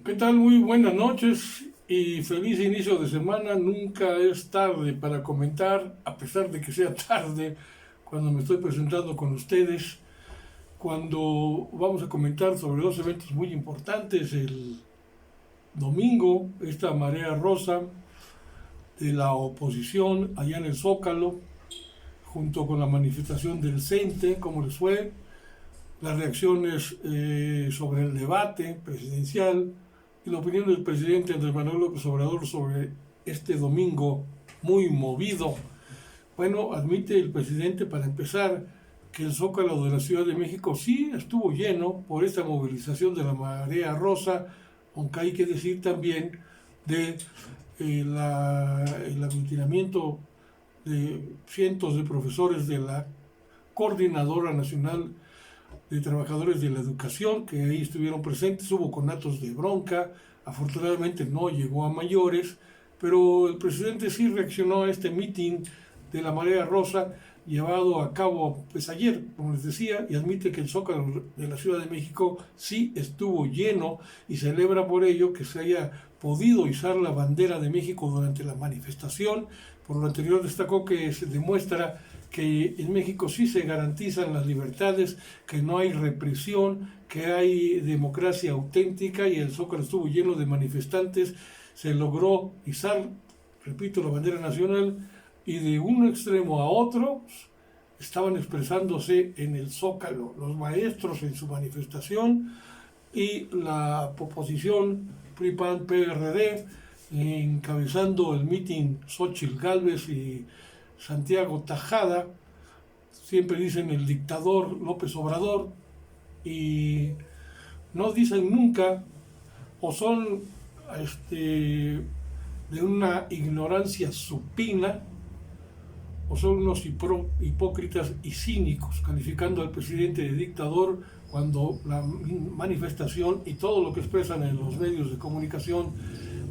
¿Qué tal? Muy buenas noches y feliz inicio de semana. Nunca es tarde para comentar, a pesar de que sea tarde cuando me estoy presentando con ustedes, cuando vamos a comentar sobre dos eventos muy importantes. El domingo, esta marea rosa de la oposición allá en el Zócalo, junto con la manifestación del CENTE, cómo les fue, las reacciones sobre el debate presidencial y la opinión del presidente Andrés Manuel López Obrador sobre este domingo muy movido. Bueno, admite el presidente, para empezar, que el Zócalo de la Ciudad de México sí estuvo lleno por esta movilización de la marea rosa, aunque hay que decir también de el aglutinamiento de cientos de profesores de la Coordinadora Nacional de Trabajadores de la Educación, que ahí estuvieron presentes. Hubo conatos de bronca, afortunadamente no llegó a mayores, pero el presidente sí reaccionó a este mitin de la marea rosa llevado a cabo pues ayer, como les decía, y admite que el Zócalo de la Ciudad de México sí estuvo lleno y celebra por ello que se haya podido izar la bandera de México durante la manifestación. Por lo anterior destacó que se demuestra que en México sí se garantizan las libertades, que no hay represión, que hay democracia auténtica, y el Zócalo estuvo lleno de manifestantes. Se logró izar, repito, la bandera nacional, y de un extremo a otro estaban expresándose en el Zócalo los maestros en su manifestación y la oposición PRI-PAN-PRD, encabezando el mitin Xóchitl Gálvez y Santiago Tajada. Siempre dicen el dictador López Obrador y no dicen nunca, o son de una ignorancia supina, o son unos hipócritas y cínicos, calificando al presidente de dictador cuando la manifestación y todo lo que expresan en los medios de comunicación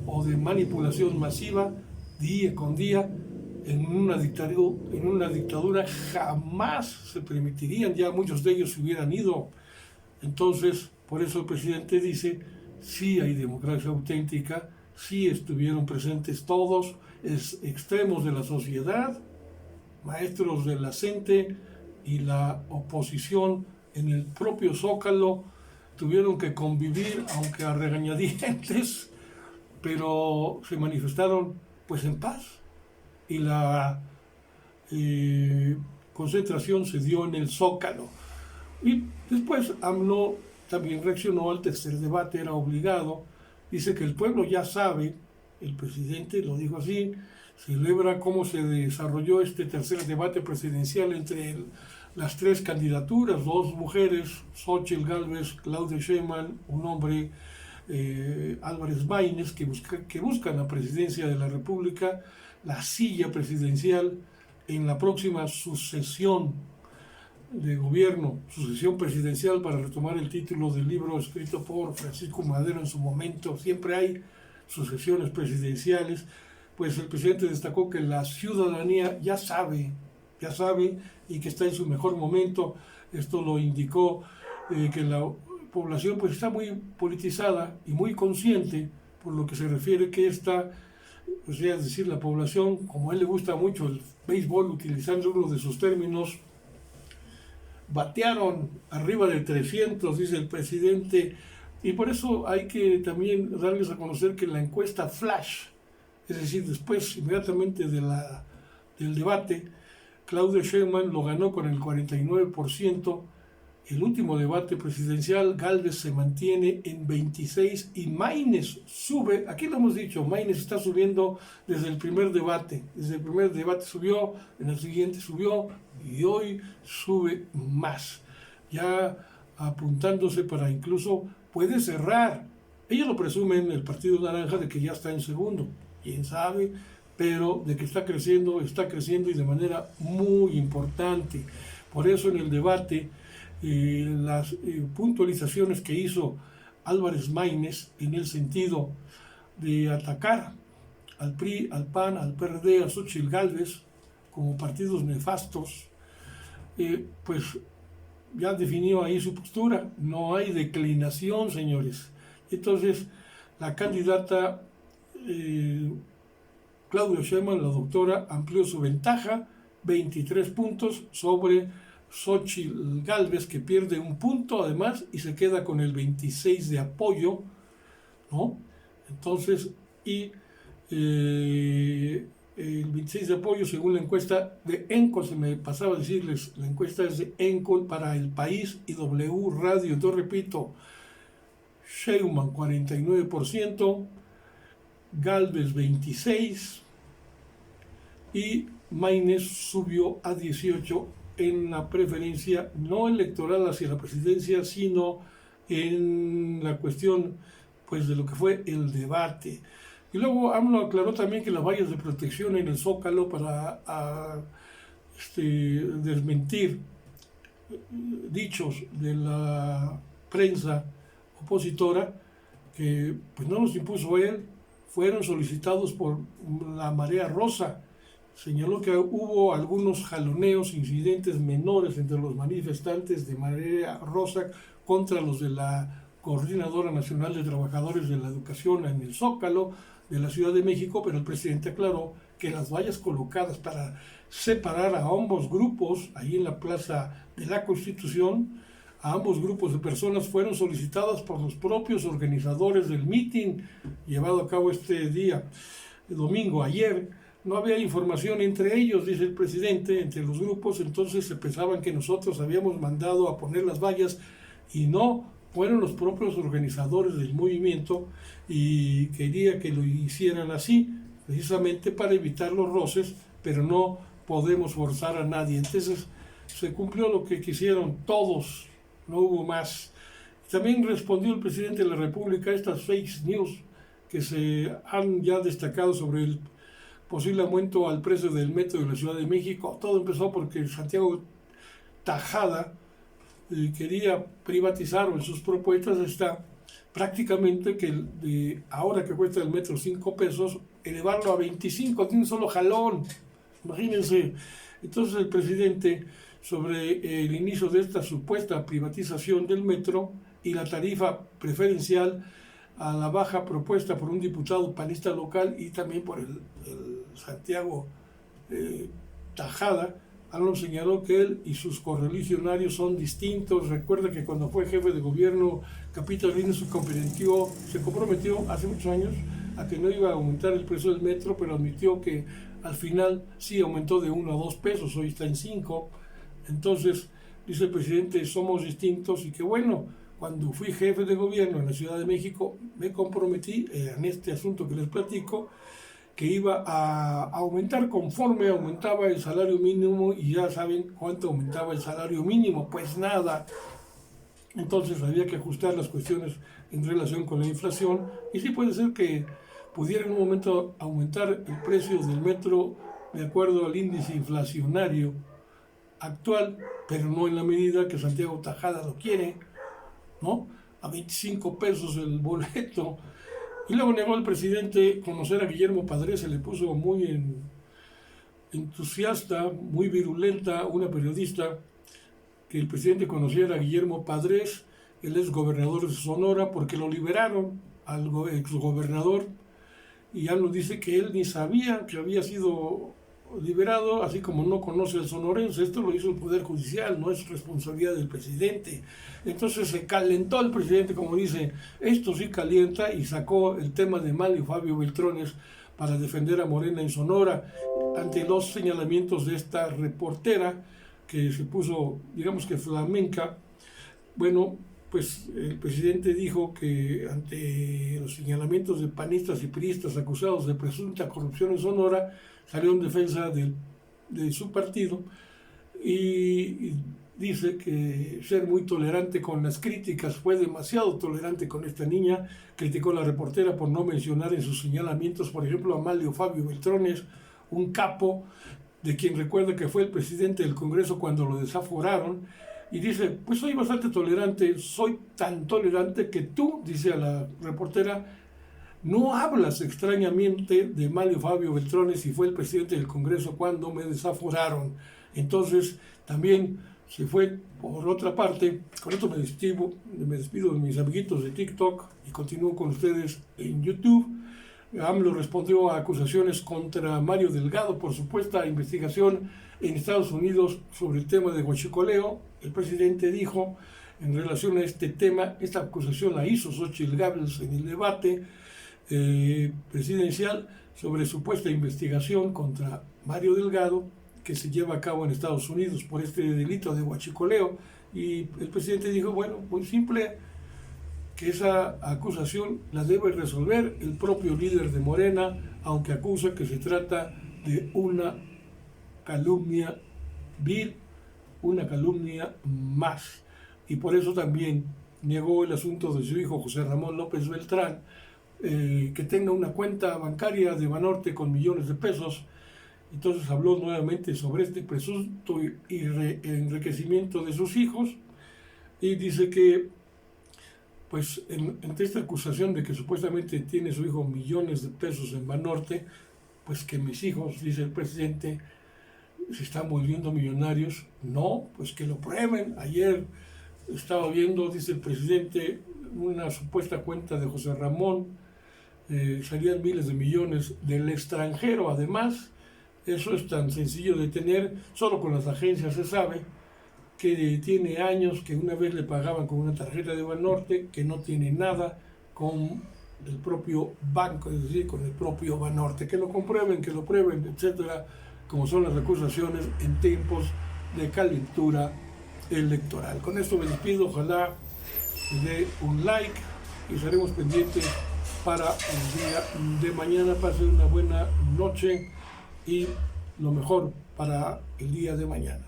o de manipulación masiva día con día en una dictadura jamás se permitirían. Ya muchos de ellos se hubieran ido. Entonces, por eso el presidente dice, sí hay democracia auténtica, sí estuvieron presentes todos extremos de la sociedad, maestros de la CENTE y la oposición en el propio Zócalo. Tuvieron que convivir, aunque a regañadientes, pero se manifestaron pues en paz, y la concentración se dio en el Zócalo. Y después AMLO también reaccionó al tercer debate, era obligado. Dice que el pueblo ya sabe, el presidente lo dijo así, celebra cómo se desarrolló este tercer debate presidencial entre las tres candidaturas, dos mujeres, Xóchitl Gálvez, Claudia Sheinbaum, un hombre, Álvarez Maínez, que buscan la presidencia de la República, la silla presidencial en la próxima sucesión de gobierno, sucesión presidencial, para retomar el título del libro escrito por Francisco Madero en su momento. Siempre hay sucesiones presidenciales. Pues el presidente destacó que la ciudadanía ya sabe y que está en su mejor momento. Esto lo indicó, que la población pues está muy politizada y muy consciente, por lo que se refiere que esta, o sea, es decir, la población, como a él le gusta mucho el béisbol, utilizando uno de sus términos, batearon arriba de 300, dice el presidente, y por eso hay que también darles a conocer que la encuesta Flash, es decir, después, inmediatamente del debate, Claudia Sheinbaum lo ganó con el 49%. El último debate presidencial, Gálvez se mantiene en 26 y Maínez sube. Aquí lo hemos dicho, Maínez está subiendo desde el primer debate. Desde el primer debate subió, en el siguiente subió y hoy sube más. Ya apuntándose para incluso puede cerrar. Ellos lo presumen, el Partido Naranja, de que ya está en segundo. Quién sabe, pero de que está creciendo y de manera muy importante. Por eso en el debate, las puntualizaciones que hizo Álvarez Maínez en el sentido de atacar al PRI, al PAN, al PRD, a Xóchitl Gálvez como partidos nefastos, pues ya definió ahí su postura. No hay declinación, señores. Entonces la candidata Claudia Sheinbaum, la doctora, amplió su ventaja, 23 puntos sobre Xochitl Gálvez, que pierde un punto además y se queda con el 26 de apoyo, ¿no? Entonces, y el 26 de apoyo según la encuesta de ENCO, se me pasaba a decirles, la encuesta es de ENCO para El País y W Radio. Entonces repito, Sheinbaum 49%, Gálvez 26% y Maínez subió a 18% en la preferencia no electoral hacia la presidencia, sino en la cuestión pues de lo que fue el debate. Y luego AMLO aclaró también que las vallas de protección en el Zócalo para desmentir dichos de la prensa opositora, que pues no los impuso él, fueron solicitados por la Marea Rosa. Señaló que hubo algunos jaloneos, incidentes menores entre los manifestantes de Marea Rosa contra los de la Coordinadora Nacional de Trabajadores de la Educación en el Zócalo de la Ciudad de México, pero el presidente aclaró que las vallas colocadas para separar a ambos grupos, ahí en la Plaza de la Constitución, a ambos grupos de personas fueron solicitadas por los propios organizadores del mitin llevado a cabo este día, el domingo, ayer. No había información entre ellos, dice el presidente, entre los grupos, entonces se pensaban que nosotros habíamos mandado a poner las vallas y no, fueron los propios organizadores del movimiento y quería que lo hicieran así, precisamente para evitar los roces, pero no podemos forzar a nadie. Entonces se cumplió lo que quisieron todos, no hubo más. También respondió el presidente de la República a estas fake news que se han ya destacado sobre el posible aumento al precio del metro de la Ciudad de México. Todo empezó porque Santiago Tajada quería privatizar, o en sus propuestas está prácticamente que ahora que cuesta el metro 5 pesos, elevarlo a 25 de un solo jalón. Imagínense. Entonces el presidente, sobre el inicio de esta supuesta privatización del metro y la tarifa preferencial a la baja propuesta por un diputado panista local y también por el Santiago Tajada, AMLO señaló que él y sus correligionarios son distintos. Recuerda que cuando fue jefe de gobierno, Capitolino se comprometió hace muchos años a que no iba a aumentar el precio del metro, pero admitió que al final sí aumentó de 1 a 2 pesos, hoy está en 5. Entonces, dice el presidente, somos distintos y que bueno, cuando fui jefe de gobierno en la Ciudad de México, me comprometí en este asunto que les platico, que iba a aumentar conforme aumentaba el salario mínimo, y ya saben cuánto aumentaba el salario mínimo, pues nada. Entonces había que ajustar las cuestiones en relación con la inflación, y sí puede ser que pudiera en un momento aumentar el precio del metro de acuerdo al índice inflacionario actual, pero no en la medida que Santiago Tajada lo quiere, ¿no? A 25 pesos el boleto. Y luego negó el presidente conocer a Guillermo Padres, se le puso muy entusiasta, muy virulenta, una periodista, que el presidente conociera a Guillermo Padres, él es gobernador de Sonora, porque lo liberaron al exgobernador, y ya nos dice que él ni sabía que había sido liberado, así como no conoce al sonorense. Esto lo hizo el Poder Judicial, no es responsabilidad del presidente. Entonces se calentó el presidente, como dice, esto sí calienta, y sacó el tema de Manlio Fabio Beltrones para defender a Morena en Sonora, ante los señalamientos de esta reportera que se puso, digamos que flamenca. Bueno, pues el presidente dijo que ante los señalamientos de panistas y priistas acusados de presunta corrupción en Sonora, salió en defensa de su partido y dice que ser muy tolerante con las críticas, fue demasiado tolerante con esta niña. Criticó a la reportera por no mencionar en sus señalamientos, por ejemplo, a Manlio Fabio Beltrones, un capo de quien recuerda que fue el presidente del Congreso cuando lo desaforaron, y dice, pues soy bastante tolerante, soy tan tolerante que tú, dice a la reportera, no hablas extrañamente de Manlio Fabio Beltrones, y fue el presidente del Congreso cuando me desaforaron. Entonces también se fue por otra parte. Con esto me despido de mis amiguitos de TikTok y continúo con ustedes en YouTube. AMLO respondió a acusaciones contra Mario Delgado por supuesta investigación en Estados Unidos sobre el tema de huachicoleo. El presidente dijo en relación a este tema, esta acusación la hizo Xóchitl Gálvez en el debate presidencial sobre supuesta investigación contra Mario Delgado que se lleva a cabo en Estados Unidos por este delito de huachicoleo. Y el presidente dijo, bueno, muy simple, que esa acusación la debe resolver el propio líder de Morena, aunque acusa que se trata de una calumnia vil, una calumnia más. Y por eso también negó el asunto de su hijo José Ramón López Beltrán, que tenga una cuenta bancaria de Banorte con millones de pesos. Entonces habló nuevamente sobre este presunto enriquecimiento de sus hijos y dice que pues ante esta acusación de que supuestamente tiene su hijo millones de pesos en Banorte, pues que mis hijos, dice el presidente, se están volviendo millonarios. No, pues que lo prueben. Ayer estaba viendo, dice el presidente, una supuesta cuenta de José Ramón, salían miles de millones del extranjero. Además, eso es tan sencillo de tener, solo con las agencias se sabe que tiene años, que una vez le pagaban con una tarjeta de Banorte, que no tiene nada con el propio banco, es decir, con el propio Banorte. Que lo comprueben, que lo prueben, etcétera, como son las acusaciones en tiempos de calentura electoral. Con esto me despido, ojalá me dé un like y estaremos pendientes para el día de mañana. Pasen una buena noche y lo mejor para el día de mañana.